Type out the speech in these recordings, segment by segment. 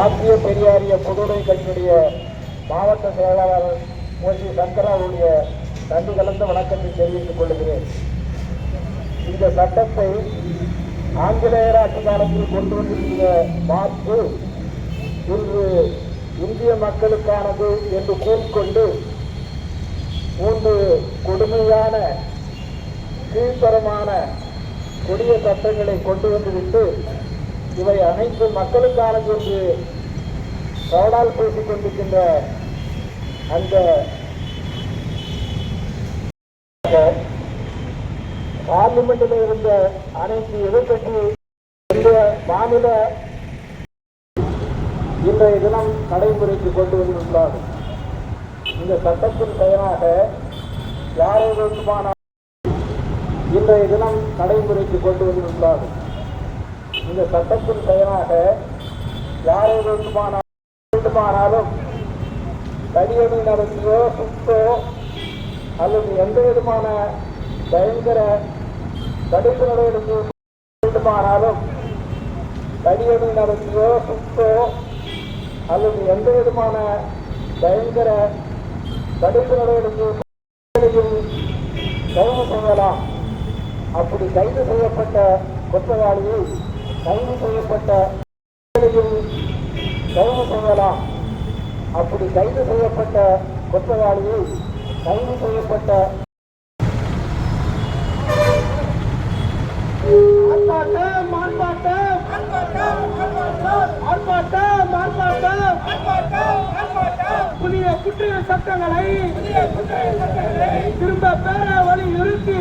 ஆசிய பெரியாரிய பொதுவுடை கட்சியுடைய மாவட்ட செயலாளர் மோசி சங்கராவுடைய நன்றி கலந்த வணக்கத்தை தெரிவித்துக் கொள்கிறேன். இந்த சட்டத்தை ஆங்கிலேயர் ஆட்சி காலத்தில் கொண்டு வந்திருக்கிற மாற்று இன்று இந்திய மக்களுக்கானது என்று கூறிக்கொண்டு 3 கொடுமையான கீழ்த்தரமான கொடிய சட்டங்களை கொண்டு வந்துவிட்டு இவை அனைத்து மக்களுக்கானது என்று சவால் பேசிக் கொண்டிருக்கின்ற அந்த பார்லிமெண்டில் இருந்த அனைத்து எதிர்கட்சி இந்த மாநில இன்றைய தினம் நடைமுறைக்கு கொண்டு வந்துள்ளார்கள். இந்த சட்டத்தின் பெயராக யாரை வேண்டுமானால் இன்றைய தினம் நடைமுறைக்கு கொண்டு வந்துள்ளார்கள். இந்த சட்டத்தின் பெயராக யாரை வேண்டுமானாலும் தடியணி நடத்தியோ சுத்தோ அல்லது எந்த விதமான பயங்கர தடுப்பு நடவடிக்கை வேண்டுமானாலும் தடியணி நடத்தியோ சுத்தோ அல்லது எந்த விதமான பயங்கர தடுப்பு நடவடிக்கையும் கைது செய்யலாம். அப்படி கைது செய்யப்பட்ட குற்றவாளியை கைது செய்யப்பட்ட கைது செய்யலாம். அப்படி கைது செய்யப்பட்ட குற்றவாளியை கைது செய்யப்பட்ட புதிய குற்ற சட்டங்களை திரும்ப பெற வலியுறுத்தி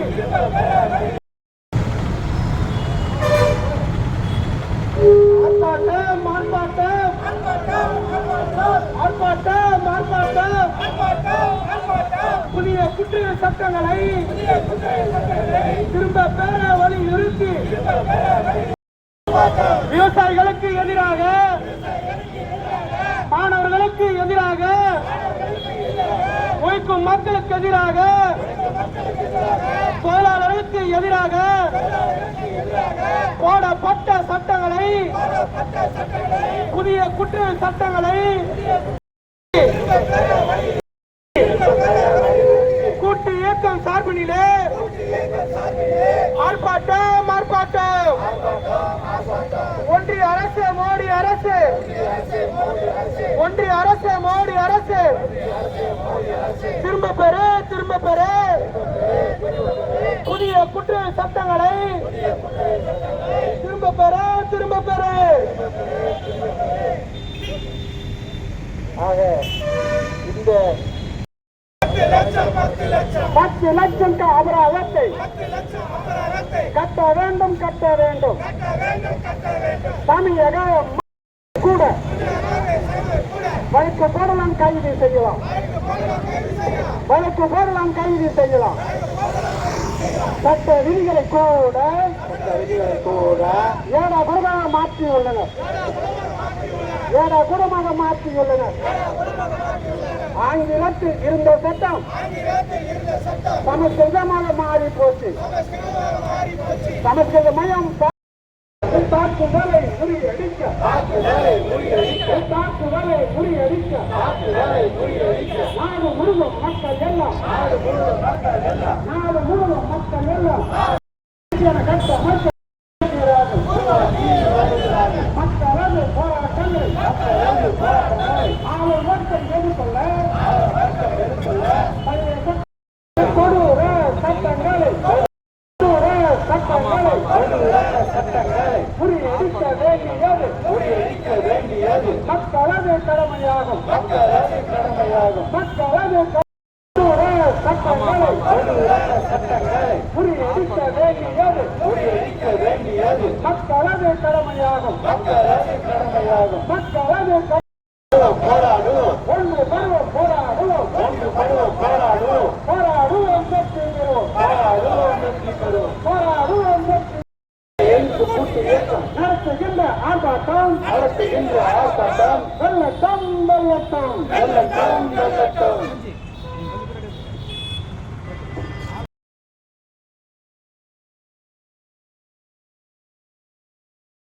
புதிய குற்ற சட்டங்களை திரும்ப பெற வலியுறுத்தி விவசாயிகளுக்கு எதிராக, மாணவர்களுக்கு எதிராக, உழைக்கும் மக்களுக்கு எதிராக, தொழிலாளர்களுக்கு எதிராக போடப்பட்ட சட்டங்களை, புதிய குற்ற சட்டங்களை கூட்டு இயக்கம் சார்பினிலே ஆர்ப்பாட்டம் ஒன்றிய அரசு, மோடி அரசு, ஒன்றிய அரசு, மோடி அரசு திரும்ப பெற புதிய குற்ற சட்டங்களை திரும்ப பெற ஆக இந்த 10 லட்சம் அபராதத்தை கட்ட வேண்டும். தமிழக கூட வழக்கு போடலாம், கைது செய்யலாம். சட்ட விதிகளை கூட ஏடாகூடமாக மாற்றியுள்ளனர். ஆங்கிலத்தில் இருந்த சட்டம் சமஸ்கிருதமாக மாறி போச்சு. சமஸ்கிருத மயம் தாக்குதலை முறியடிக்க நாடு முழுவதும் மக்கள் எல்லாம் கட்ட மக்களது போராட்டங்கள் எதிர்கொள்ள கொடூர சட்டங்களை முறியடிக்க வேண்டியது மக்களது கடமையாகும். முறியடிக்க வேண்டியது மக்களது கடமையாகும். போராடுவோம், நடத்துகின்ற ஆர்ப்பாட்டம் வெள்ளட்டம்